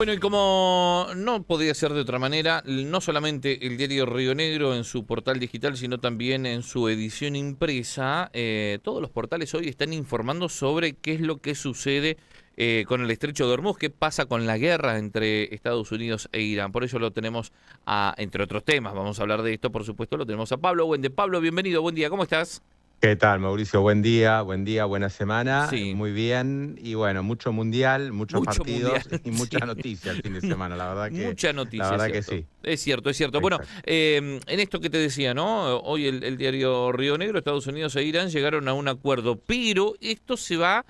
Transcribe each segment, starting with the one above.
Bueno, y como no podía ser de otra manera, no solamente el diario Río Negro en su portal digital, sino también en su edición impresa, todos los portales hoy están informando sobre qué es lo que sucede con el Estrecho de Hormuz, qué pasa con la guerra entre Estados Unidos e Irán. Por eso lo tenemos, entre otros temas, vamos a hablar de esto, por supuesto, lo tenemos a Pablo Wende. Pablo, bienvenido, buen día, ¿cómo estás? ¿Qué tal, Mauricio? Buen día, buena semana. Sí, Muy bien. Y bueno, mucho mundial, muchos mucho mundial, partidos y mucha sí. noticia el fin de semana. Mucha La noticia, es verdad que cierto. sí. Es cierto, es cierto. Bueno, Exacto. en esto que te decía, ¿no? Hoy el diario Río Negro, Estados Unidos e Irán llegaron a un acuerdo, pero esto se va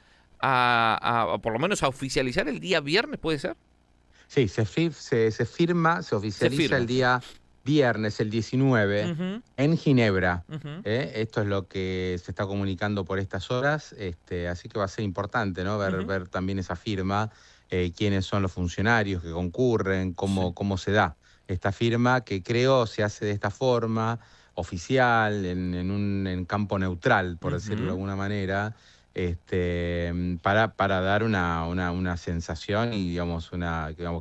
por lo menos a oficializar el día viernes, ¿puede ser? Sí, se firma, se Se oficializa el firma. día viernes, el 19, Ujú, en Ginebra. ujú. Esto es lo que se está comunicando por estas horas. Así que va a ser importante, ¿no? Ujú. Ver también esa firma, quiénes son los funcionarios que concurren, Sí. cómo se da esta firma, que creo se hace de esta forma, oficial, en campo neutral, por decirlo de Ujú. alguna manera, para dar una sensación y digamos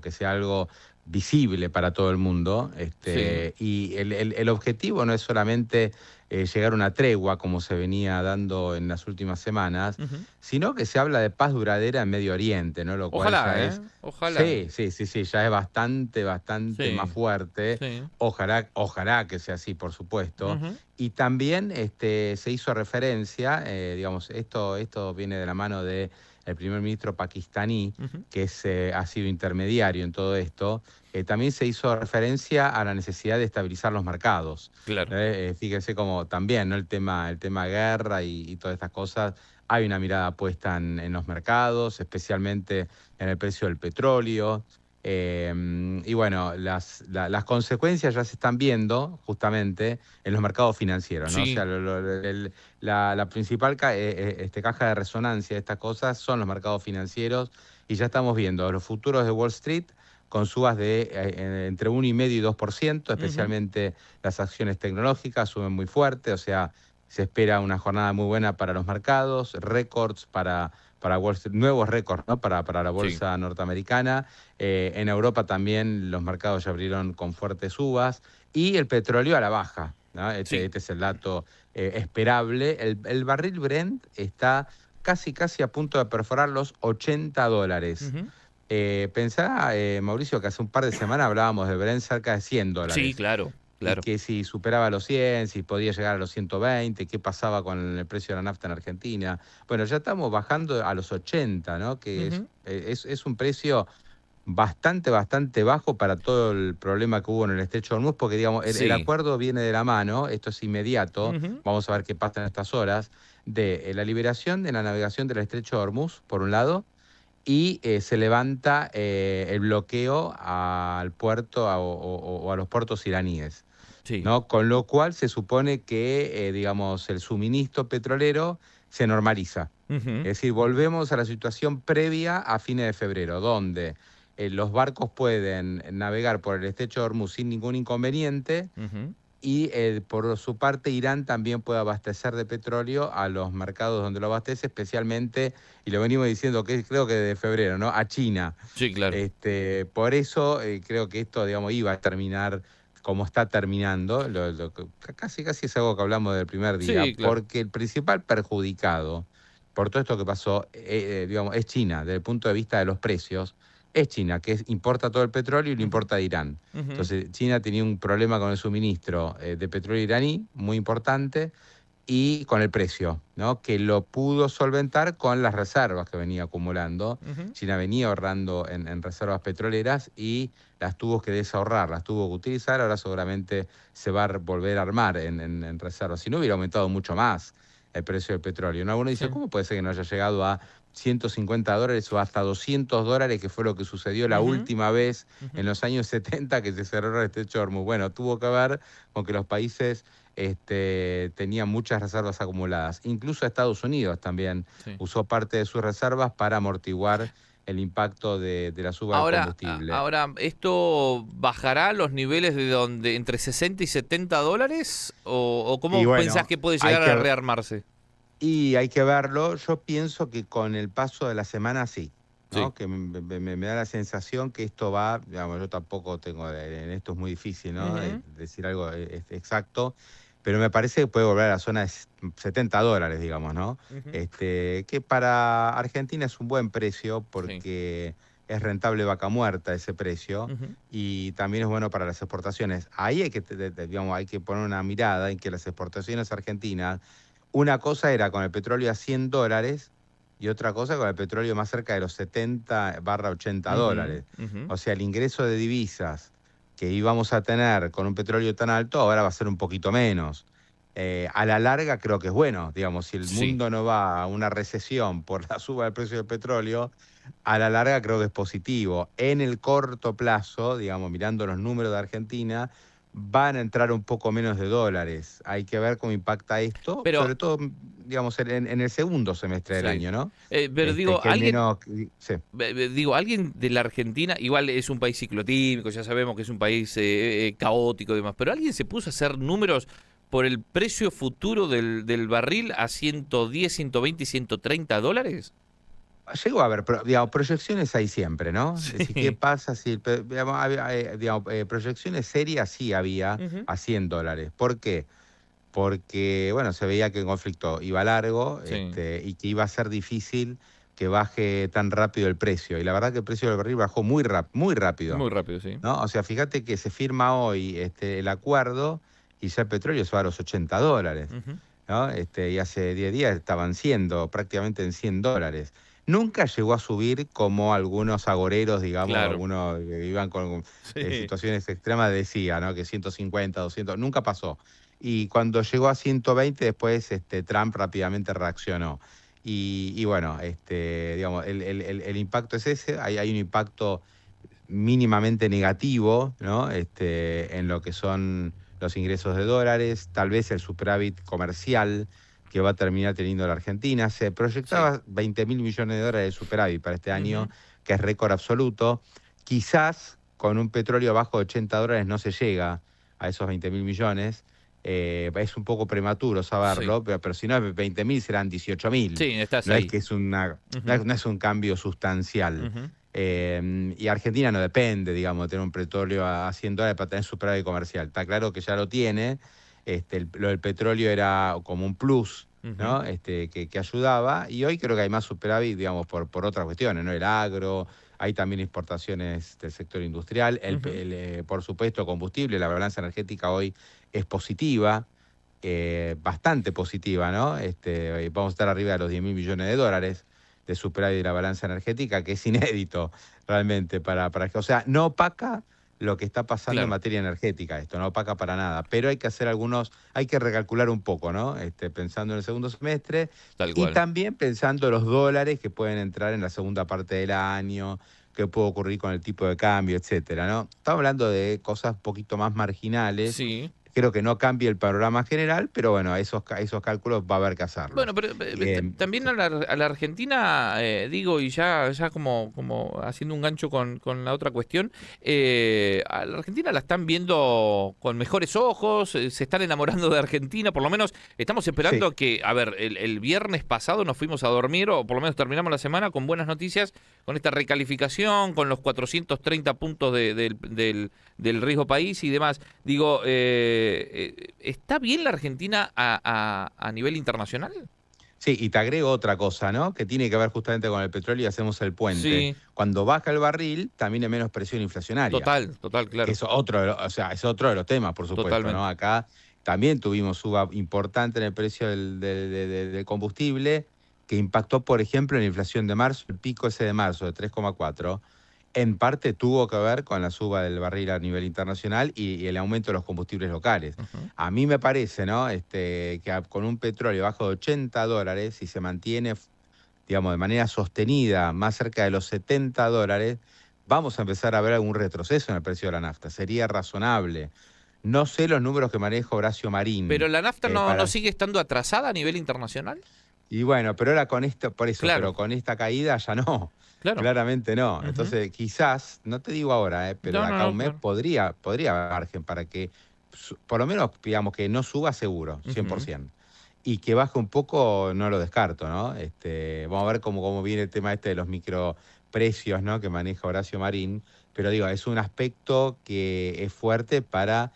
que sea algo visible para todo el mundo. Sí. Y el objetivo no es solamente llegar a una tregua, como se venía dando en las últimas semanas, Ujú. sino que se habla de paz duradera en Medio Oriente, ¿no? Lo cual Ojalá, ya es, ¿eh? Ojalá. sí, sí, sí, sí, ya es bastante más Sí, fuerte. sí. Ojalá que sea así, por supuesto. Ujú. Y también se hizo referencia, digamos, esto viene de la mano del primer ministro pakistaní, Ujú. que ha sido intermediario en todo esto. También se hizo referencia a la necesidad de estabilizar los mercados. Claro. Fíjese como también, ¿no? El tema guerra y todas estas cosas, hay una mirada puesta en los mercados, especialmente en el precio del petróleo. Y bueno, las consecuencias ya se están viendo justamente en los mercados financieros, ¿no? O sea, Sí. la principal caja de resonancia de estas cosas son los mercados financieros, y ya estamos viendo los futuros de Wall Street con subas de entre 1,5 y 2%, Ujú. especialmente las acciones tecnológicas suben muy fuerte. O sea, se espera una jornada muy buena para los mercados, récords para Wall Street, nuevos récords, ¿no? Para la Sí. bolsa norteamericana. En Europa también los mercados ya abrieron con fuertes subas, y el petróleo a la baja, ¿no? Sí. Este es el dato esperable. El barril Brent está casi a punto de perforar los $80. Ujú. Pensá, Mauricio, que hace un par de semanas hablábamos de Brent cerca de $100, Sí, claro, y claro. que si superaba los 100, si podía llegar a los 120, qué pasaba con el precio de la nafta en Argentina. Bueno, ya estamos bajando a los 80, ¿no? Que Ujú. es un precio bastante bajo para todo el problema que hubo en el Estrecho de Hormuz, porque digamos, el Sí. acuerdo viene de la mano, esto es inmediato, Ujú. vamos a ver qué pasa en estas horas, de la liberación de la navegación del Estrecho de Hormuz, por un lado, y se levanta el bloqueo al puerto o a los puertos iraníes, Sí. ¿no? Con lo cual se supone que, digamos, el suministro petrolero se normaliza. Ujú. Es decir, volvemos a la situación previa a fines de febrero, donde los barcos pueden navegar por el estrecho de Hormuz sin ningún inconveniente, Ujú. y por su parte Irán también puede abastecer de petróleo a los mercados donde lo abastece, especialmente, y lo venimos diciendo que creo que de febrero, ¿no? A China. Sí, claro. Por eso creo que esto, digamos, iba a terminar como está terminando, casi es algo que hablamos del primer día, Sí, claro. porque el principal perjudicado por todo esto que pasó, digamos, es China, desde el punto de vista de los precios. Es China, que importa todo el petróleo y lo Ujú. importa de Irán. Ujú. Entonces, China tenía un problema con el suministro de petróleo iraní muy importante, y con el precio, ¿no? Que lo pudo solventar con las reservas que venía acumulando. Ujú. China venía ahorrando en reservas petroleras y las tuvo que desahorrar, las tuvo que utilizar. Ahora seguramente se va a volver a armar en reservas. Si no, hubiera aumentado mucho más el precio del petróleo, ¿no? Uno dice, Sí. ¿cómo puede ser que no haya llegado a $150 o hasta $200, que fue lo que sucedió la Ujú. última vez Ujú. en los años 70 que se cerró el estrecho de Hormuz? Bueno, tuvo que ver con que los países tenían muchas reservas acumuladas. Incluso Estados Unidos también Sí. usó parte de sus reservas para amortiguar el impacto de la suba del Ahora, combustible. ahora, ¿esto bajará los niveles de donde entre 60 y $70? ¿O Y cómo pensás bueno, que puede llegar a rearmarse? hay que verlo. Yo pienso que con el paso de la semana sí. Sí. ¿no? Que me da la sensación que esto va, digamos, yo tampoco tengo, en esto es muy difícil, ¿no? Ujú, Decir algo exacto, pero me parece que puede volver a la zona de $70, digamos, ¿no? ujú. Que para Argentina es un buen precio Sí. porque es rentable vaca muerta ese precio Ujú. y también es bueno para las exportaciones. Ahí hay que, digamos, hay que poner una mirada en que las exportaciones argentinas, una cosa era con el petróleo a $100 y otra cosa con el petróleo más cerca de los 70 / Ujú, $80. ujú. O sea, el ingreso de divisas que íbamos a tener con un petróleo tan alto ahora va a ser un poquito menos. A la larga creo que es bueno, digamos, si el Sí. mundo no va a una recesión por la suba del precio del petróleo, a la larga creo que es positivo. En el corto plazo, digamos, mirando los números de Argentina, van a entrar un poco menos de dólares. Hay que ver cómo impacta esto, Pero sobre todo, digamos, en el segundo semestre del sí. año, ¿no? Pero digo, Que el alguien, menos... Sí. digo, alguien de la Argentina, igual es un país ciclotímico, ya sabemos que es un país caótico y demás, pero alguien se puso a hacer números por el precio futuro del barril a 110, 120 y $130. Llegó a haber, digamos, proyecciones hay siempre, ¿no? Es decir, ¿qué Sí. pasa si, digamos, digamos, proyecciones serias sí había Ujú. a $100? ¿Por qué? Porque, bueno, se veía que el conflicto iba largo, Sí. y que iba a ser difícil que baje tan rápido el precio. Y la verdad que el precio del barril bajó muy rápido, Muy rápido, sí. ¿no? O sea, fíjate que se firma hoy el acuerdo y ya el petróleo se va a los $80, Ujú. ¿no? Y hace 10 días estaban siendo prácticamente en $100. Nunca llegó a subir como algunos agoreros, digamos, Claro. algunos que iban con Sí. situaciones extremas decía, ¿no? Que 150, 200, nunca pasó. Y cuando llegó a 120, después Trump rápidamente reaccionó. Y bueno, digamos, el impacto es ese, hay un impacto mínimamente negativo, ¿no? En lo que son los ingresos de dólares, tal vez el superávit comercial que va a terminar teniendo la Argentina. Se Sí. proyectaba 20.000 millones de dólares de superávit para este Ujú. año, que es récord absoluto. Quizás con un petróleo abajo de $80 no se llega a esos 20.000 millones. Es un poco prematuro Sí. saberlo, pero si no es 20.000 serán 18.000. Sí, estás No es ahí. que es Ujú, no es un cambio sustancial. ujú. Y Argentina no depende, digamos, de tener un petróleo a $100 para tener superávit comercial. Está claro que ya lo tiene. Lo del petróleo era como un plus, Ujú. ¿no? Que ayudaba. Y hoy creo que hay más superávit, digamos, por otras cuestiones, ¿no? El agro, hay también exportaciones del sector industrial. Ujú. Por supuesto, combustible, la balanza energética hoy es positiva. Bastante positiva, ¿no? Vamos a estar arriba de los 10.000 millones de dólares de superávit de la balanza energética, que es inédito realmente o sea, no opaca lo que está pasando en Claro, materia energética, esto no opaca para nada, pero hay que hacer hay que recalcular un poco, ¿no? Pensando en el segundo semestre tal y cual. también pensando los dólares que pueden entrar en la segunda parte del año, qué puede ocurrir con el tipo de cambio, etcétera, ¿no? Estamos hablando de cosas un poquito más marginales. Sí. Creo que no cambia el panorama general, pero bueno, esos cálculos va a haber que Bueno, hacerlos. pero también Sí, a la Argentina, digo, y ya como haciendo un gancho con la otra cuestión, a la Argentina la están viendo con mejores ojos, se están enamorando de Argentina, por lo menos estamos sí, esperando que, a ver, el viernes pasado nos fuimos a dormir, o por lo menos terminamos la semana con buenas noticias, con esta recalificación, con los 430 puntos del riesgo país y demás. Digo, ¿está bien la Argentina a nivel internacional? sí, y te agrego otra cosa, ¿no? Que tiene que ver justamente con el petróleo y hacemos el puente. Sí, Cuando baja el barril, también hay menos presión inflacionaria, total, que claro, es o sea, es otro de los temas, por supuesto, ¿no? totalmente. Acá también tuvimos suba importante en el precio del combustible, que impactó, por ejemplo, en la inflación de marzo, el pico ese de marzo de 3,4. En parte tuvo que ver con la suba del barril a nivel internacional y el aumento de los combustibles locales. Ujú. A mí me parece, ¿no? Que con un petróleo bajo de $80 y se mantiene, digamos, de manera sostenida más cerca de los $70, vamos a empezar a ver algún retroceso en el precio de la nafta. Sería razonable. No sé los números que maneja Horacio Pero Marín. la nafta no Para sigue estando atrasada a nivel internacional. Y bueno, pero ahora con esto, por eso, Claro, pero con esta caída ya no, claro. claramente no. Ujú. Entonces, quizás, no te digo ahora, pero No, de no, acá a no, un mes claro. podría haber margen para que, por lo menos, digamos que no suba seguro, Ujú. 100%. Y que baje un poco, no lo descarto, ¿no? Vamos a ver cómo viene el tema de los precios, ¿no?, que maneja Horacio Marín, pero digo, es un aspecto que es fuerte para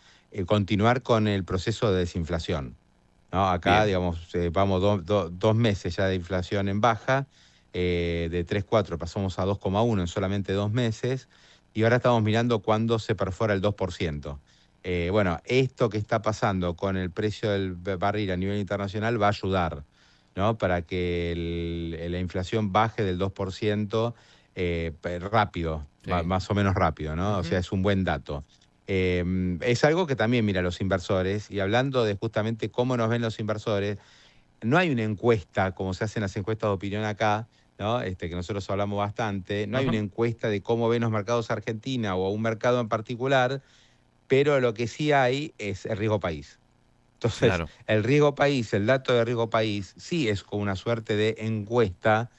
continuar con el proceso de desinflación, ¿no? Acá, Bien. digamos, vamos 2 meses ya de inflación en baja, de 3,4 pasamos a 2,1 en solamente 2 meses, y ahora estamos mirando cuándo se perfora el 2%. Bueno, esto que está pasando con el precio del barril a nivel internacional va a ayudar, ¿no?, para que la inflación baje del 2% rápido, Sí. más o menos rápido, ¿no? O sea, Ujú. es un buen dato. Es algo que también mira los inversores, y hablando de justamente cómo nos ven los inversores, no hay una encuesta, como se hacen las encuestas de opinión acá, ¿no? Que nosotros hablamos bastante, no hay una Ajá. encuesta de cómo ven los mercados Argentina o un mercado en particular, pero lo que sí hay es el riesgo país. Entonces, Claro. el riesgo país, el dato de riesgo país, sí es como una suerte de encuesta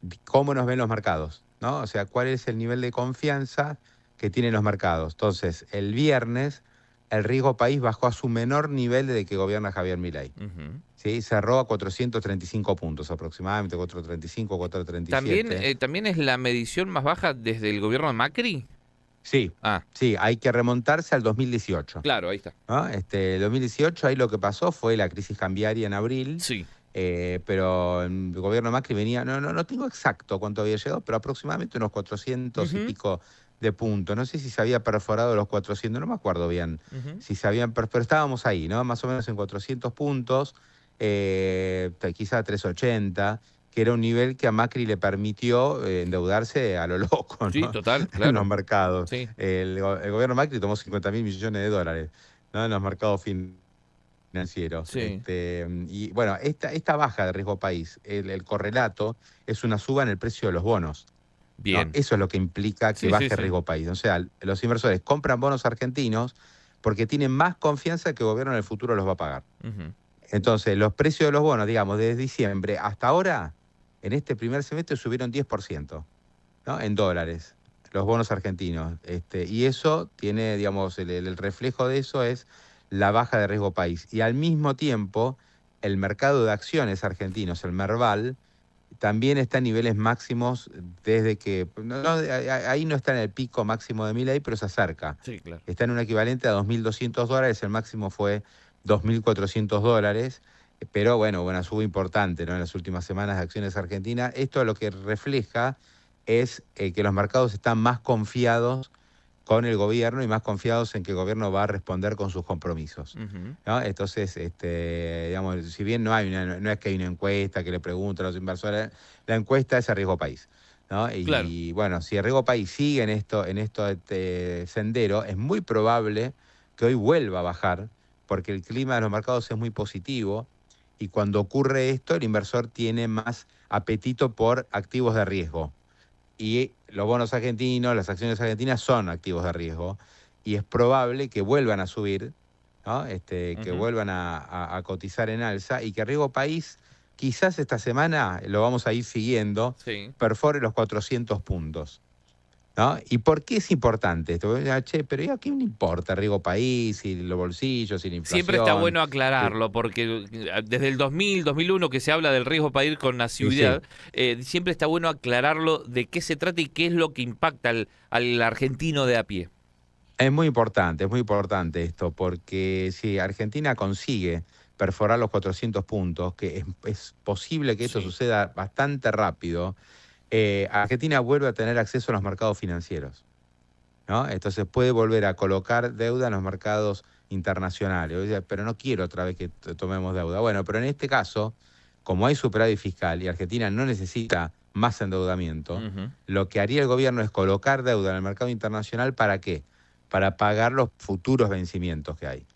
de cómo nos ven los mercados, ¿no? O sea, cuál es el nivel de confianza que tienen los mercados. Entonces, el viernes, el riesgo país bajó a su menor nivel desde que gobierna Javier Milei. Ujú. ¿Sí? Cerró a 435 puntos aproximadamente, 435, ¿También, 437. también es la medición más baja desde el gobierno de Macri? Sí, Ah, sí, hay que remontarse al 2018. claro, ahí está. ¿No? 2018, ahí lo que pasó fue la crisis cambiaria en abril, Sí. pero el gobierno de Macri venía, no tengo exacto cuánto había llegado, pero aproximadamente unos 400 y Ujú, pico de puntos. No sé si se había perforado los 400, no me acuerdo bien ujú. si se habían, pero estábamos ahí, ¿no? Más o menos en 400 puntos, quizá 380, que era un nivel que a Macri le permitió endeudarse a lo loco, Sí, ¿no? total, En los claro. mercados. Sí. El gobierno Macri tomó 50.000 millones de dólares, ¿no?, en los mercados financieros. Sí. Y bueno, esta baja de riesgo país, el correlato es una suba en el precio de los bonos, ¿no? Bien. Eso es lo que implica que Sí, sí, baje sí. riesgo país. O sea, los inversores compran bonos argentinos porque tienen más confianza que el gobierno en el futuro los va a pagar. Ujú. Entonces, los precios de los bonos, digamos, desde diciembre hasta ahora, en este primer semestre subieron 10%, ¿no?, en dólares, los bonos argentinos. Y eso tiene, digamos, el reflejo de eso es la baja de riesgo país. Y al mismo tiempo, el mercado de acciones argentinos, el Merval, también está en niveles máximos desde que, ahí no está en el pico máximo de Milei, pero se acerca. Sí, claro. Está en un equivalente a $2.200, el máximo fue $2.400, pero bueno, una suba importante, ¿no?, en las últimas semanas de acciones argentinas. Esto lo que refleja es que los mercados están más confiados con el gobierno y más confiados en que el gobierno va a responder con sus compromisos, Ujú. ¿no? Entonces, digamos, si bien no es que hay una encuesta que le pregunte a los inversores, la encuesta es a riesgo país, ¿no? Claro. Y bueno, si el riesgo país sigue en esto sendero, es muy probable que hoy vuelva a bajar, porque el clima de los mercados es muy positivo, y cuando ocurre esto, el inversor tiene más apetito por activos de riesgo. Y los bonos argentinos, las acciones argentinas son activos de riesgo, y es probable que vuelvan a subir, ¿no? Que Ujú. vuelvan a cotizar en alza, y que riesgo país quizás esta semana lo vamos a ir siguiendo, Sí. perfore los 400 puntos, ¿no? ¿Y por qué es importante esto? Che, pero ¿y a quién le importa riesgo país y los bolsillos y la Siempre está inflación? bueno Eh, aclararlo, porque desde el 2000, 2001 que se habla del riesgo para ir con y sí. asiduidad, siempre está bueno aclararlo de qué se trata y qué es lo que impacta al argentino de a pie. Es muy importante esto, porque si Argentina consigue perforar los 400 puntos, que es posible que esto Sí. suceda bastante rápido, Argentina vuelve a tener acceso a los mercados financieros, ¿no? Entonces puede volver a colocar deuda en los mercados internacionales. Oye, pero no quiero otra vez que tomemos deuda. Bueno, pero en este caso, como hay superávit fiscal y Argentina no necesita más endeudamiento, Ujú. lo que haría el gobierno es colocar deuda en el mercado internacional. ¿Para qué? Para pagar los futuros vencimientos que hay.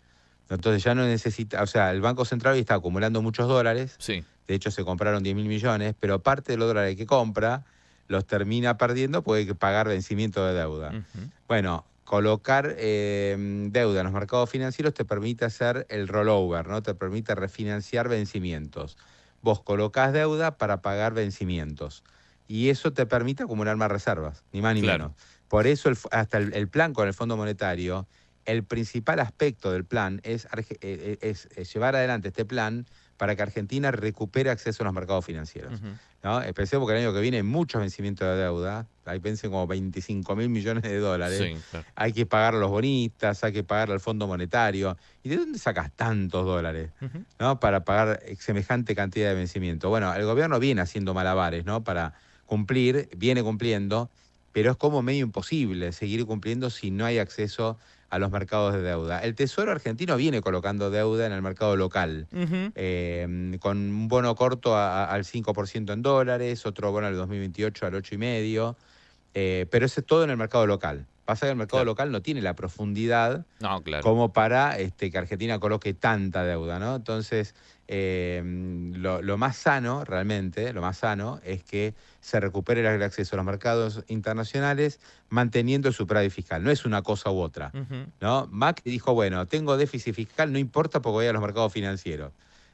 Entonces ya no necesita, o sea, el Banco Central hoy está acumulando muchos dólares, Sí. de hecho se compraron 10.000 millones, pero parte de los dólares que compra los termina perdiendo porque hay que pagar vencimiento de deuda. Ujú. Bueno, colocar deuda en los mercados financieros te permite hacer el rollover, ¿no? Te permite refinanciar vencimientos. Vos colocás deuda para pagar vencimientos, y eso te permite acumular más reservas, ni más ni Claro. menos. Por eso hasta el plan con el Fondo Monetario, el principal aspecto del plan es llevar adelante este plan para que Argentina recupere acceso a los mercados financieros. Ujú. ¿No? Pensemos que el año que viene hay muchos vencimientos de deuda, ahí vencen como 25.000 millones de dólares, Sí, claro. hay que pagar a los bonistas, hay que pagar al Fondo Monetario. ¿Y de dónde sacas tantos dólares, Ujú. ¿no? Para pagar semejante cantidad de vencimiento? Bueno, el gobierno viene haciendo malabares, ¿no? Para cumplir, viene cumpliendo, pero es como medio imposible seguir cumpliendo si no hay acceso a los mercados de deuda. El Tesoro argentino viene colocando deuda en el mercado local, Ujú. con un bono corto al 5% en dólares, otro bono al 2028 al 8,5%, pero eso es todo en el mercado local. Pasa que el mercado Claro. local no tiene la profundidad No, claro. como para que Argentina coloque tanta deuda, ¿no? Entonces, lo más sano, realmente, lo más sano es que se recupere el acceso a los mercados internacionales manteniendo el superávit fiscal. No es una cosa u otra, Ujú. ¿no? Macri dijo, bueno, tengo déficit fiscal, no importa porque voy a los mercados financieros,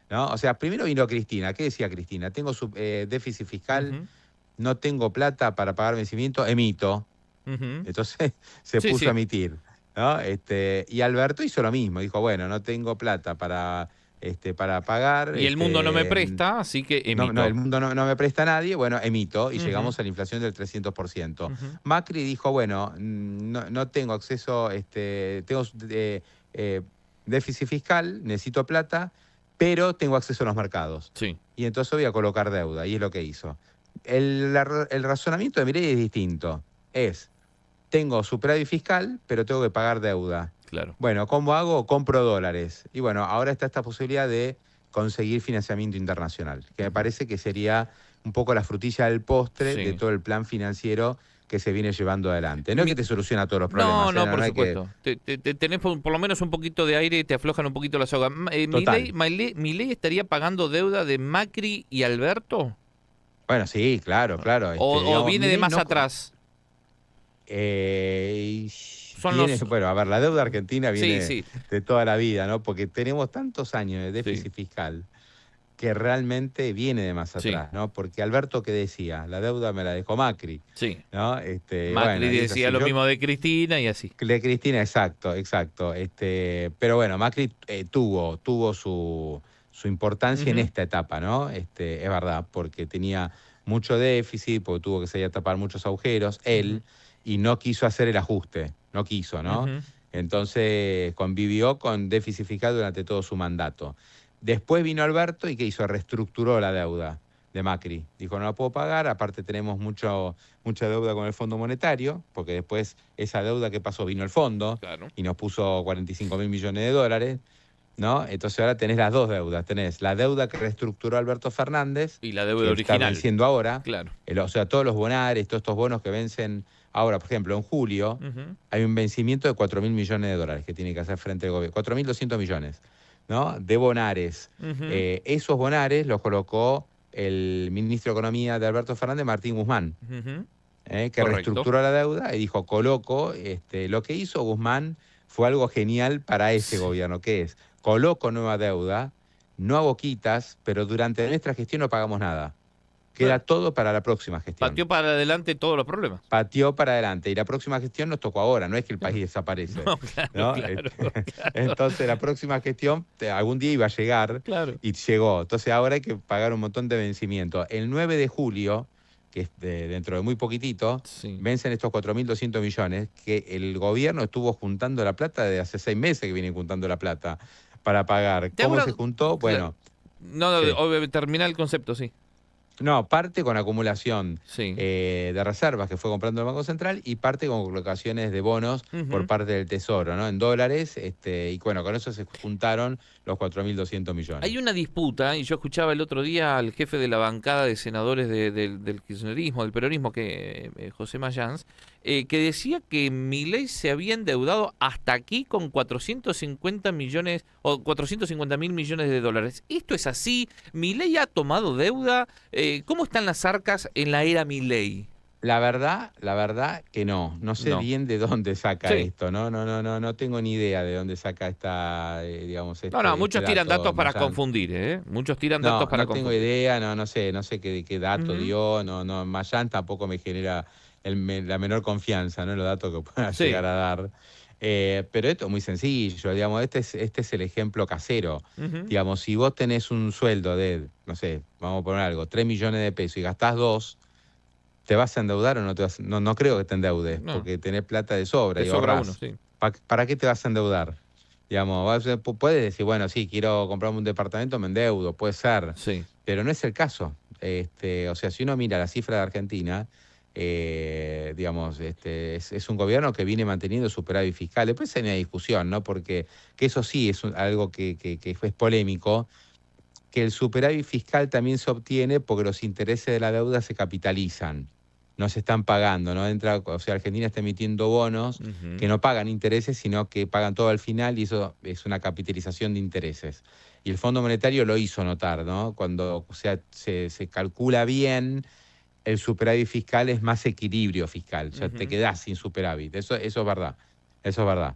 ¿no? O sea, primero vino Cristina. ¿Qué decía Cristina? Tengo déficit fiscal, Ujú. no tengo plata para pagar vencimiento, emito. Ujú. Entonces se Sí, puso a sí. emitir, ¿no? Y Alberto hizo lo mismo, dijo, bueno, no tengo plata para pagar, Y el mundo no me presta, así que no, el emito. mundo no me presta a nadie, bueno, emito, y Ujú. llegamos a la inflación del 300%. Ujú. Macri dijo, bueno, no tengo acceso, tengo eh, déficit fiscal, necesito plata, pero tengo acceso a los mercados. Sí. Y entonces voy a colocar deuda, y es lo que hizo. El razonamiento de Milei es distinto. Tengo superávit fiscal, pero tengo que pagar deuda. Claro. Bueno, ¿cómo hago? Compro dólares. Y bueno, ahora está esta posibilidad de conseguir financiamiento internacional, que me Ujú. parece que sería un poco la frutilla del postre de Sí. todo el plan financiero que se viene llevando adelante. No es Mi- que te soluciona todos los No, problemas, no, no, por no hay que... supuesto. Tenés por lo menos un poquito de aire y te aflojan un poquito la soga. Total. ¿Milei estaría pagando deuda de Macri y Alberto? Bueno, sí, claro, claro. ¿O Digamos, viene de Milei más no... atrás? Eh, Son viene, los... bueno, a ver, la deuda argentina Sí, viene sí, de toda la vida, ¿no? Porque tenemos tantos años de sí, déficit fiscal que realmente viene de más sí, atrás, ¿no? Porque Alberto, ¿qué decía? La deuda me la dejó Macri, sí. ¿no? Macri Bueno, y es decía así. lo Yo, mismo de Cristina y así. de Cristina, exacto, exacto. Pero bueno, Macri tuvo su importancia en Ujú. esta etapa, ¿no? Es verdad, porque tenía mucho déficit, porque tuvo que salir a tapar muchos agujeros, Ujú. él, y no quiso hacer el ajuste, no quiso, ¿no? Ujú. Entonces convivió con déficit fiscal durante todo su mandato. Después vino Alberto y ¿qué hizo? Reestructuró la deuda de Macri. Dijo, no la puedo pagar, aparte tenemos mucha deuda con el Fondo Monetario, porque después esa deuda que pasó vino el fondo Claro. y nos puso 45.000 millones de dólares, ¿no? Entonces ahora tenés las dos deudas, tenés la deuda que reestructuró Alberto Fernández, Y la deuda que está original. venciendo ahora, Claro. o sea, todos los bonares, todos estos bonos que vencen ahora, por ejemplo, en julio, Ujú. hay un vencimiento de 4.000 millones de dólares que tiene que hacer frente al gobierno, 4.200 millones, ¿no? De bonares. Ujú. Esos bonares los colocó el ministro de Economía de Alberto Fernández, Martín Guzmán, Ujú. que Correcto. reestructuró la deuda y dijo, coloco, lo que hizo Guzmán fue algo genial para ese Sí. gobierno, que es, coloco nueva deuda, no hago quitas, pero durante nuestra gestión no pagamos nada. Queda Bueno, todo para la próxima gestión. pateó para adelante todos los problemas. Pateó para adelante y la próxima gestión nos tocó ahora, no es que el país desaparece, No, claro, ¿no? claro, claro, Entonces la próxima gestión algún día iba a llegar claro. y llegó. Entonces ahora hay que pagar un montón de vencimientos. El 9 de julio, que es dentro de muy poquitito, Sí. vencen estos 4.200 millones que el gobierno estuvo juntando la plata desde hace 6 meses que viene juntando la plata para pagar. Te hago ¿Cómo se juntó? claro. Bueno, No, sí. termina el concepto, sí. No, parte con acumulación Sí. de reservas que fue comprando el Banco Central y parte con colocaciones de bonos por Ujú. parte del Tesoro, ¿no? En dólares, y bueno, con eso se juntaron los 4.200 millones. Hay una disputa, y yo escuchaba el otro día al jefe de la bancada de senadores del kirchnerismo, del peronismo, José Mayans, que decía que Milei se había endeudado hasta aquí con 450 millones o 450.000 millones de dólares. ¿Esto es así? ¿Milei ha tomado deuda? ¿Cómo están las arcas en la era Milei? La verdad que no sé No. bien de dónde saca Sí. esto, no tengo ni idea de dónde saca esta, digamos, No, este muchos tiran dato, datos para Mayans. confundir, ¿eh? Muchos tiran datos No, para no tengo confundir. idea, no sé qué dato Ujú. dio, no, Mayans tampoco me genera la menor confianza, ¿no? En los datos que pueda Sí. llegar a dar. Pero esto es muy sencillo, digamos, este es el ejemplo casero. Ujú. Digamos, si vos tenés un sueldo de, no sé, vamos a poner algo, 3 millones de pesos y gastás 2, ¿te vas a endeudar o no te vas? No, no creo que te endeudes, No, porque tenés plata de sobra te y sobra uno, ahorrás. sí. ¿Para qué te vas a endeudar? Digamos, puedes decir, bueno, sí, quiero comprarme un departamento, me endeudo, puede ser, Sí. pero no es el caso. O sea, si uno mira la cifra de Argentina, digamos, es un gobierno que viene manteniendo superávit fiscal. Después hay una discusión, ¿no? Porque que eso sí es algo que es polémico, que el superávit fiscal también se obtiene porque los intereses de la deuda se capitalizan, no se están pagando, ¿no? O sea, Argentina está emitiendo bonos Ujú. que no pagan intereses, sino que pagan todo al final y eso es una capitalización de intereses. Y el Fondo Monetario lo hizo notar, ¿no? Cuando, o sea, se calcula bien, el superávit fiscal es más equilibrio fiscal, o sea, te Ujú. quedás sin superávit, eso es verdad, eso es verdad.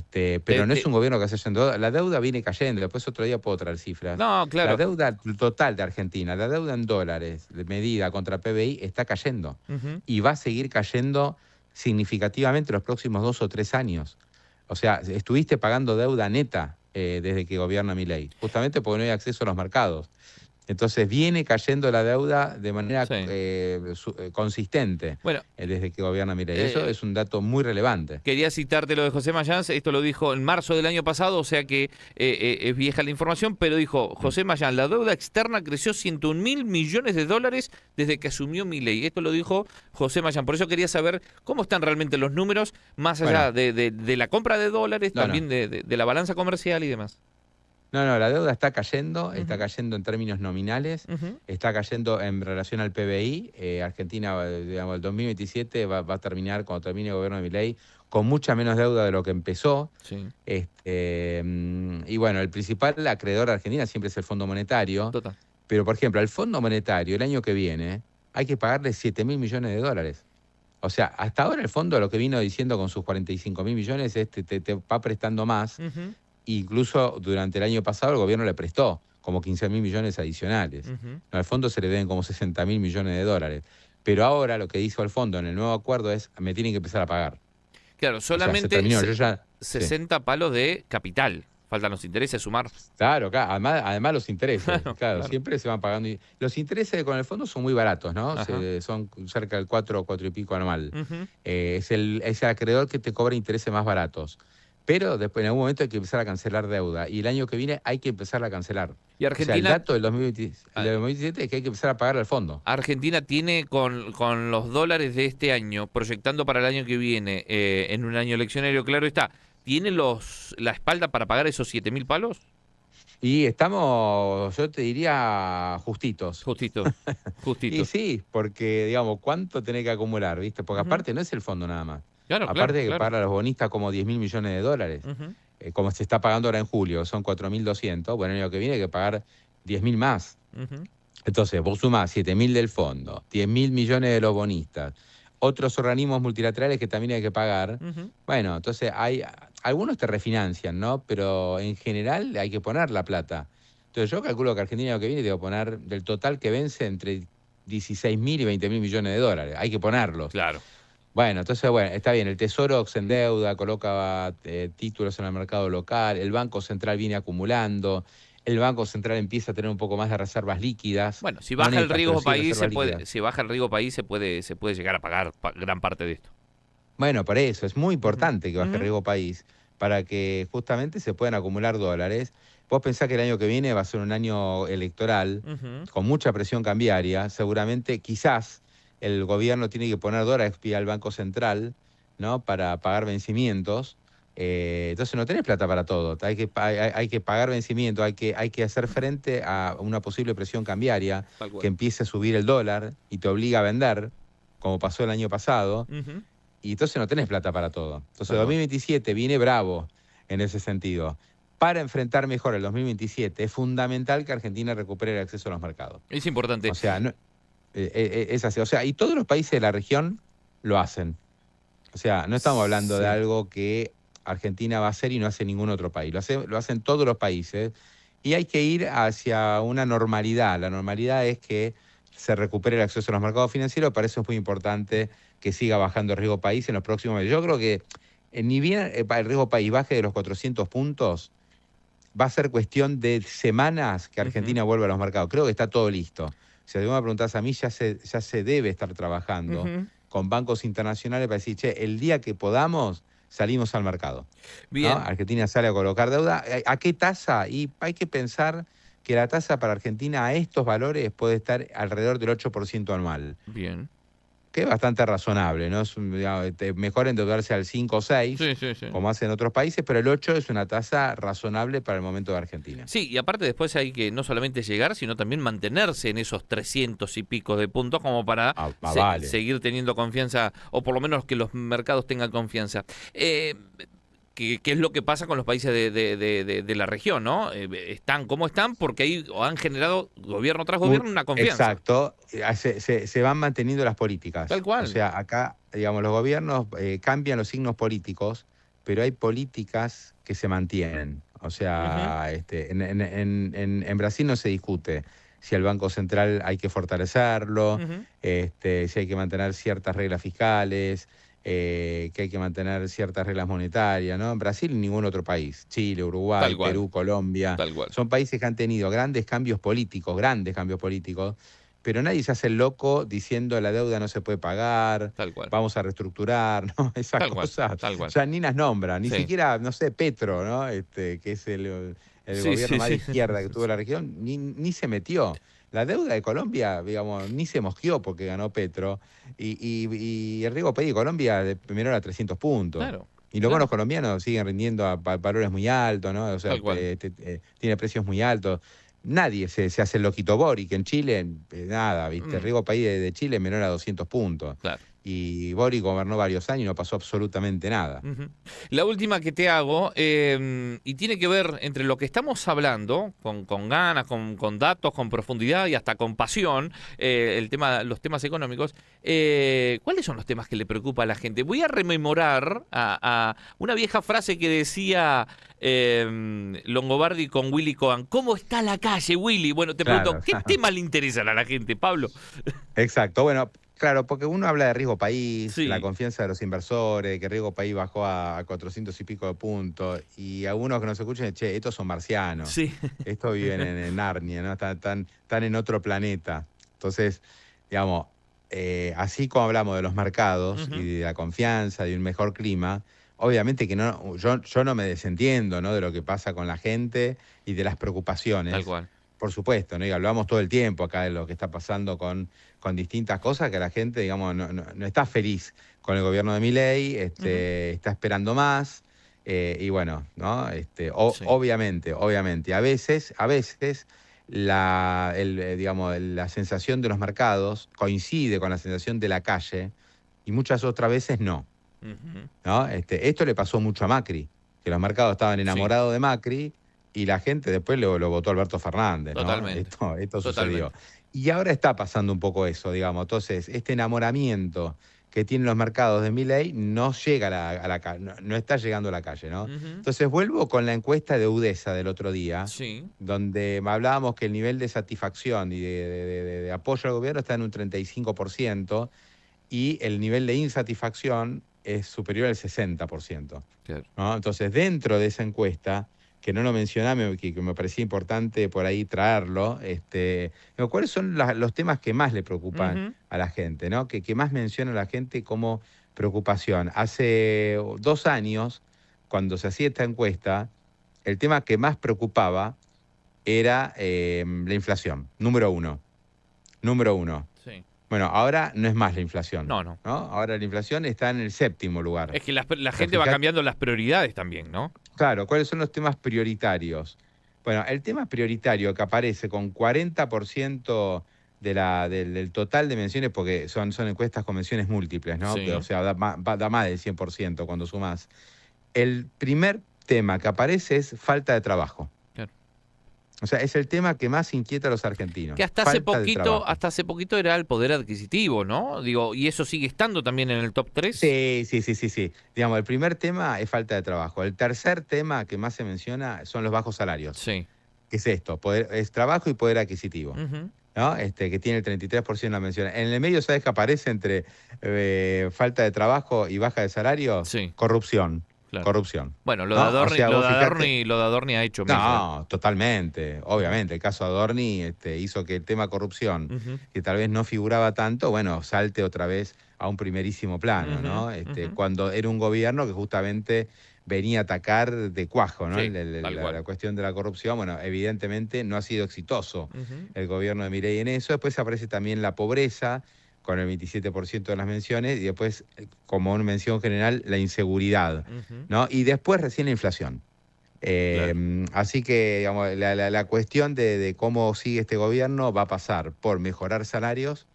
Te- Pero no es te- un gobierno que se haya endeudado, la deuda viene cayendo, después otro día puedo traer cifras. No, La claro. deuda total de Argentina, la deuda en dólares, de medida contra PBI, está cayendo Ujú. y va a seguir cayendo significativamente los próximos 2 o 3 años. O sea, estuviste pagando deuda neta desde que gobierna Milei, justamente porque no hay acceso a los mercados. Entonces viene cayendo la deuda de manera Sí. consistente Bueno, desde que gobierna Milei. Eso eh, es un dato muy relevante. quería citarte lo de José Mayans, esto lo dijo en marzo del año pasado, o sea que es vieja la información, pero dijo Mm. José Mayans, la deuda externa creció 101.000 millones de dólares desde que asumió Milei. Esto lo dijo José Mayans. Por eso quería saber cómo están realmente los números, más Bueno, allá de la compra de dólares, no, no. también de la balanza comercial y demás. No, no, la deuda está Ujú. cayendo en términos nominales, Ujú. está cayendo en relación al PBI. Argentina, digamos, el 2027 va a terminar, cuando termine el gobierno de Milei, con mucha menos deuda de lo que empezó. Sí, Y bueno, el principal acreedor de Argentina siempre es el Fondo Monetario. total. Pero, por ejemplo, al Fondo Monetario el año que viene hay que pagarle 7.000 millones de dólares. O sea, hasta ahora el fondo lo que vino diciendo con sus 45.000 millones es que te va prestando más. Ujú. Incluso durante el año pasado el gobierno le prestó como 15.000 millones adicionales. Ujú. Al fondo se le deben como 60.000 millones de dólares. Pero ahora lo que hizo el fondo en el nuevo acuerdo es, me tienen que empezar a pagar. Claro, O sea, se solamente terminó. Yo ya, sí. 60 palos de capital. Faltan los intereses, sumar. Claro, además los intereses, Claro, claro, claro. siempre se van pagando. Los intereses con el fondo son muy baratos, ¿no? Ajá. Son cerca del 4 y pico anual. Ujú. Es el acreedor que te cobra intereses más baratos. Pero después, en algún momento hay que empezar a cancelar deuda. Y el año que viene hay que empezar a cancelar. Y O sea, el Argentina, dato del 2020, el ah, del 2017 es que hay que empezar a pagar al fondo. Argentina tiene con los dólares de este año, proyectando para el año que viene, en un año eleccionario, claro está, ¿tiene la espalda para pagar esos 7.000 palos? Y estamos, yo te diría, justitos. Justito, Y justito. sí, porque, digamos, ¿cuánto tenés que acumular, viste? Porque Ujú. aparte no es el fondo nada más. Claro, claro, Aparte hay que claro. pagar a los bonistas como 10.000 millones de dólares, Ujú. como se está pagando ahora en julio, son 4.200. Bueno, el año que viene hay que pagar 10.000 más. Ujú. Entonces, vos sumás 7.000 del fondo, 10.000 millones de los bonistas, otros organismos multilaterales que también hay que pagar. Ujú. Bueno, entonces algunos te refinancian, ¿no? Pero en general hay que poner la plata. Entonces yo calculo que Argentina el año que viene debe poner del total que vence entre 16.000 y 20.000 millones de dólares. Hay que ponerlos. Claro. Bueno, entonces, bueno, está bien, el Tesoro se endeuda, coloca títulos en el mercado local, el Banco Central viene acumulando, el Banco Central empieza a tener un poco más de reservas líquidas, Bueno, si no baja el netas, pero riesgo sí país, reservas líquidas. si baja el riesgo país, se puede llegar a pagar gran parte de esto. Bueno, por eso, es muy Ujú. importante que baje el Ujú. riesgo país para que justamente se puedan acumular dólares. Vos pensás que el año que viene va a ser un año electoral Ujú. con mucha presión cambiaria, seguramente quizás el gobierno tiene que poner dólares vía al Banco Central, ¿no? Para pagar vencimientos. Entonces no tenés plata para todo, hay que pagar vencimientos, hay que hacer frente a una posible presión cambiaria Tal que cual. empiece a subir el dólar y te obliga a vender, como pasó el año pasado. Ujú. Y entonces no tenés plata para todo. Entonces Tal cual. 2027 viene bravo en ese sentido. Para enfrentar mejor el 2027 es fundamental que Argentina recupere el acceso a los mercados. Es importante. O sea, es así. O sea, y todos los países de la región lo hacen. O sea, no estamos hablando de Sí. algo que Argentina va a hacer y no hace ningún otro país. Lo hacen todos los países. Y hay que ir hacia una normalidad. La normalidad es que se recupere el acceso a los mercados financieros. Para eso es muy importante que siga bajando el riesgo país en los próximos meses. Yo creo que Ni bien el riesgo país baje de los 400 puntos, va a ser cuestión de semanas que Ujú. Argentina vuelva a los mercados. Creo que está todo listo. Si tú me preguntás a mí, ya se debe estar trabajando Ujú. con bancos internacionales para decir, che, el día que podamos, salimos al mercado. ¿No? Bien, Argentina sale a colocar deuda. ¿A qué tasa? Y hay que pensar que la tasa para Argentina a estos valores puede estar alrededor del 8% anual, bien. que es bastante razonable, ¿no? Digamos, mejor endeudarse al 5 o 6, Sí, sí, sí. como hacen otros países, pero el 8 es una tasa razonable para el momento de Argentina. Sí, y aparte después hay que no solamente llegar, sino también mantenerse en esos 300 y pico de puntos como para Vale. seguir teniendo confianza, o por lo menos que los mercados tengan confianza. Eh, ¿Qué es lo que pasa con los países de la región, ¿no? Están como están porque ahí han generado gobierno tras gobierno una confianza. Exacto, se van manteniendo las políticas. Tal O cual. sea, acá, digamos, los gobiernos cambian los signos políticos, pero hay políticas que se mantienen. O Ujú, sea, en Brasil no se discute si el Banco Central hay que fortalecerlo, ujú. si hay que mantener ciertas reglas fiscales, que hay que mantener ciertas reglas monetarias, ¿no? En Brasil y ningún otro país. Chile, Tal Uruguay, cual, Perú, Colombia. tal cual, Son países que han tenido grandes cambios políticos, pero nadie se hace el loco diciendo la deuda no se puede pagar, tal cual, vamos a reestructurar, ¿no? Esas tal cual, cosas tal cual. ya ni las nombra, ni Sí, siquiera, no sé, Petro, ¿no? Que es el sí, gobierno sí, más de sí. izquierda que tuvo la región, ni se metió. La deuda de Colombia, digamos, ni se mosqueó porque ganó Petro. Y el riesgo país de Colombia primero era 300 puntos. Claro, Y los bonos claro, colombianos siguen rindiendo a valores muy altos, ¿no? O sea, tal cual. tiene precios muy altos. Nadie se hace el loquito Boric. En Chile, nada, ¿viste? El Mm, riesgo país de Chile es menor a 200 puntos. claro. Y Boric gobernó varios años y no pasó absolutamente nada. Ujú. La última que te hago, y tiene que ver entre lo que estamos hablando, con ganas, con datos, con profundidad y hasta con pasión, los temas económicos. ¿Cuáles son los temas que le preocupa a la gente? Voy a rememorar a una vieja frase que decía Longobardi con Willy Cohen. ¿Cómo está la calle, Willy? Bueno, te pregunto, Claro, ¿qué temas le interesan a la gente, Pablo? exacto. Bueno, claro, porque uno habla de riesgo país, la Sí, confianza de los inversores, que riesgo país bajó a 400 y pico de puntos, y algunos que nos escuchen, che, estos son marcianos, sí. estos viven en Narnia, ¿no? Están en otro planeta. Entonces, digamos, así como hablamos de los mercados Ujú, y de la confianza, de un mejor clima, obviamente que no, yo no me desentiendo, ¿no? De lo que pasa con la gente y de las tal preocupaciones. cual. Por supuesto, ¿no? Y hablamos todo el tiempo acá de lo que está pasando con distintas cosas, que la gente, digamos, no está feliz con el gobierno de Milei, Ujú, está esperando más, y bueno, ¿no? sí. Obviamente, a veces digamos, la sensación de los mercados coincide con la sensación de la calle, y muchas otras veces no, Ujú, ¿no? Esto le pasó mucho a Macri, que los mercados estaban sí. enamorados de Macri y la gente después lo votó a Alberto Fernández, ¿no? Totalmente, Esto sucedió. totalmente. Y ahora está pasando un poco eso, digamos. Entonces, este enamoramiento que tienen los mercados de Milei no llega a la calle, no está llegando a la calle, ¿no? Ujú, Entonces, vuelvo con la encuesta de UDESA del otro día, sí, donde hablábamos que el nivel de satisfacción y de apoyo al gobierno está en un 35% y el nivel de insatisfacción es superior al 60%. claro. ¿No? Entonces, dentro de esa encuesta, que no lo mencionaba, que me parecía importante por ahí traerlo, digo, ¿cuáles son los temas que más le preocupan Ujú, a la gente, ¿no? Que más menciona la gente como preocupación? Hace 2 años, cuando se hacía esta encuesta, el tema que más preocupaba era la inflación, número uno. Número uno. sí. Bueno, ahora no es más la inflación, No, no. ¿no? Ahora la inflación está en el séptimo lugar. Es que la O sea, gente va fíjate, cambiando las prioridades también, ¿no? claro, ¿cuáles son los temas prioritarios? Bueno, el tema prioritario que aparece con 40% del total de menciones, porque son encuestas con menciones múltiples, ¿no? O Sí, sea, da más del 100% cuando sumas. El primer tema que aparece es falta de trabajo. claro. O sea, es el tema que más inquieta a los argentinos, Que falta de trabajo. hasta hace poquito era el poder adquisitivo, ¿no? Digo, y eso sigue estando también en el top 3. Sí, sí, sí, sí, sí. Digamos, el primer tema es falta de trabajo. El tercer tema que más se menciona son los bajos salarios. Sí. ¿Qué es esto? Es trabajo y poder adquisitivo. Ujú, ¿no? Que tiene el 33% de las menciones. En el medio, ¿sabes qué aparece entre falta de trabajo y baja de salario? Sí, Corrupción. claro. Corrupción. Bueno, lo de ¿No? O Adorni, sea, lo vos de fijate. Adorni, lo de Adorni ha hecho mella. No, totalmente, Ujú, obviamente. El caso Adorni hizo que el tema corrupción, ujú, que tal vez no figuraba tanto, bueno, salte otra vez a un primerísimo plano, ujú, ¿no? ujú. Cuando era un gobierno que justamente venía a atacar de cuajo, ¿no? Sí, tal cual. La cuestión de la corrupción, bueno, evidentemente no ha sido exitoso Ujú, el gobierno de Milei en eso. Después aparece también la pobreza, con el 27% de las menciones, y después, como una mención general, la inseguridad, ujú, ¿no? Y después recién la inflación. claro. Así que digamos, la cuestión de cómo sigue este gobierno va a pasar por mejorar salarios,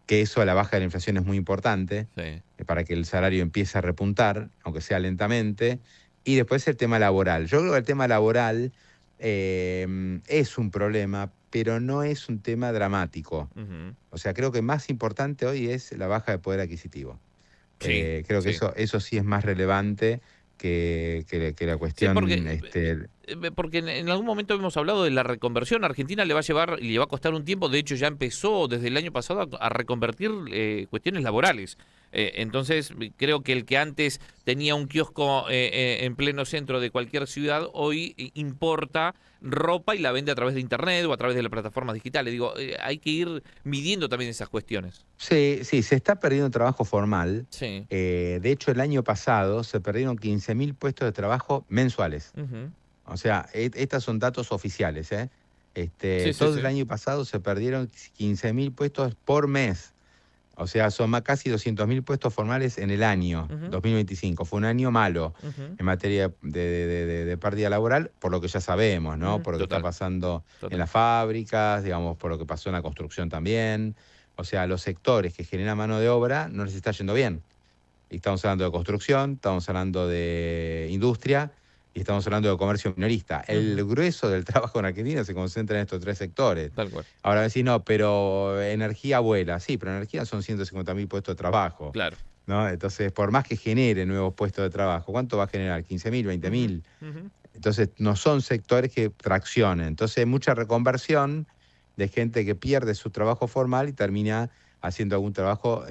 que eso a la baja de la inflación es muy importante, Sí. para que el salario empiece a repuntar, aunque sea lentamente, y después el tema laboral. Yo creo que el tema laboral es un problema, pero no es un tema dramático. Ujú. O sea, creo que más importante hoy es la baja de poder adquisitivo. Sí, Creo que sí. eso sí es más relevante que la Sí, cuestión. porque en algún momento hemos hablado de la reconversión. Argentina le va a llevar y le va a costar un tiempo. De hecho, ya empezó desde el año pasado a reconvertir cuestiones laborales. Entonces, creo que el que antes tenía un kiosco en pleno centro de cualquier ciudad, hoy importa ropa y la vende a través de Internet o a través de las plataformas digitales. Digo, hay que ir midiendo también esas cuestiones. Sí, sí, se está perdiendo trabajo formal. Sí. De hecho, el año pasado se perdieron 15.000 puestos de trabajo mensuales. Ujú. O sea, estos son datos oficiales, ¿eh? Sí, sí, Todo el sí. año pasado se perdieron 15.000 puestos por mes. O sea, son casi 200.000 puestos formales en el año Ujú, 2025. Fue un año malo ujú, en materia de pérdida laboral, por lo que ya sabemos, ¿no? ujú. Por lo que está Total, pasando en total. las fábricas, digamos, por lo que pasó en la construcción también. O sea, los sectores que generan mano de obra no les está yendo bien. Y estamos hablando de construcción, estamos hablando de industria y estamos hablando de comercio minorista. Ujú, El grueso del trabajo en Argentina se concentra en estos tres sectores. tal cual. Ahora decís, no, pero energía vuela. Sí, pero energía son 150.000 puestos de trabajo, Claro. ¿no? Entonces, por más que genere nuevos puestos de trabajo, ¿cuánto va a generar? 15.000, veinte Ujú, mil. ujú. Entonces, no son sectores que traccionen. Entonces, hay mucha reconversión de gente que pierde su trabajo formal y termina haciendo algún trabajo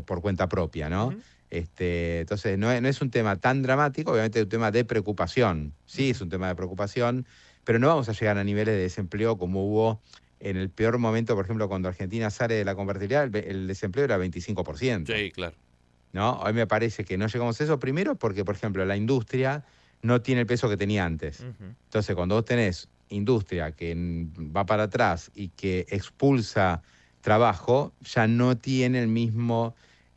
por cuenta propia, ¿no? Ujú, Entonces, no es un tema tan dramático, obviamente es un tema de preocupación. Sí, es ujú. un tema de preocupación, pero no vamos a llegar a niveles de desempleo como hubo en el peor momento, por ejemplo, cuando Argentina sale de la convertibilidad, el desempleo era 25%. Sí, claro. ¿No? Hoy me parece que no llegamos a eso, primero porque, por ejemplo, la industria no tiene el peso que tenía antes. Ujú. Entonces, cuando vos tenés industria que va para atrás y que expulsa trabajo, ya no tiene el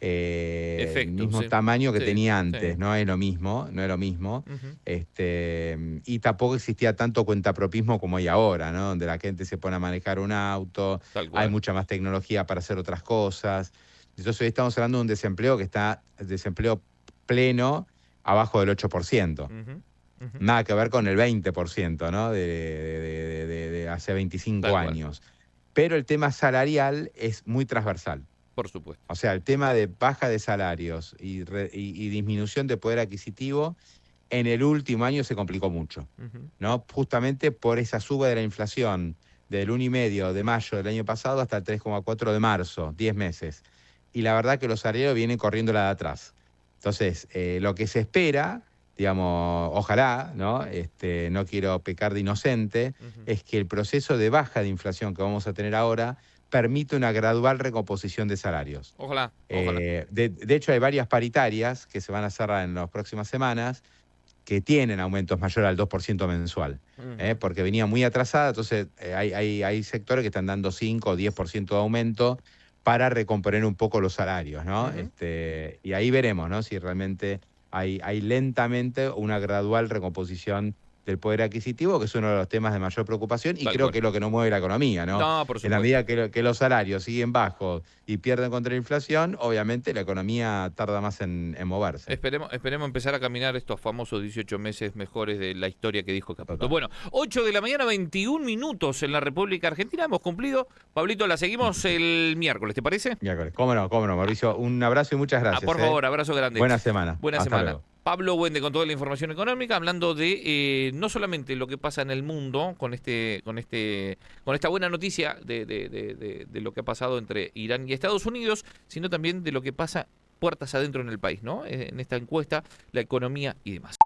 Efecto, mismo sí. tamaño que Sí, tenía sí. antes, no es lo mismo, no es lo mismo. Ujú. Y tampoco existía tanto cuentapropismo como hay ahora, ¿no? Donde la gente se pone a manejar un auto, Tal hay cual. mucha más tecnología para hacer otras cosas. Entonces hoy estamos hablando de un desempleo que está, desempleo pleno, abajo del 8%. Ujú, ujú. Nada que ver con el 20%, ¿no? De hace 25 Tal cual. años. Pero el tema salarial es muy transversal. Por supuesto. O sea, el tema de baja de salarios y disminución de poder adquisitivo en el último año se complicó mucho, Ujú. ¿no? Justamente por esa suba de la inflación del 1,5 de mayo del año pasado hasta el 3,4 de marzo, 10 meses. Y la verdad que los salarios vienen corriendo la de atrás. Entonces, lo que se espera, digamos, ojalá, ¿no? No quiero pecar de inocente, Ujú. es que el proceso de baja de inflación que vamos a tener ahora permite una gradual recomposición de salarios. Ojalá, ojalá. De hecho, hay varias paritarias que se van a cerrar en las próximas semanas que tienen aumentos mayores al 2% mensual, Ujú. porque venía muy atrasada, entonces hay sectores que están dando 5 o 10% de aumento para recomponer un poco los salarios, ¿no? Ujú. Y ahí veremos, ¿no? Si realmente hay lentamente una gradual recomposición del poder adquisitivo, que es uno de los temas de mayor preocupación y Tal creo cual. que es lo que no mueve la economía, ¿no? No, por En la supuesto. medida que los salarios siguen bajos y pierden contra la inflación, obviamente la economía tarda más en moverse. Esperemos empezar a caminar estos famosos 18 meses mejores de la historia que dijo Caputo. Total. Bueno, 8 de la mañana, 21 minutos en la República Argentina. Hemos cumplido. Pablito, la seguimos el miércoles, ¿te parece? Miércoles. Cómo no, Mauricio. Un abrazo y muchas Ah, gracias, por ¿eh? favor, abrazo grande. Buena semana. Buena Hasta semana. luego. Pablo Wende con toda la información económica, hablando de no solamente lo que pasa en el mundo con esta buena noticia de lo que ha pasado entre Irán y Estados Unidos, sino también de lo que pasa puertas adentro en el país, ¿no? En esta encuesta, la economía y demás.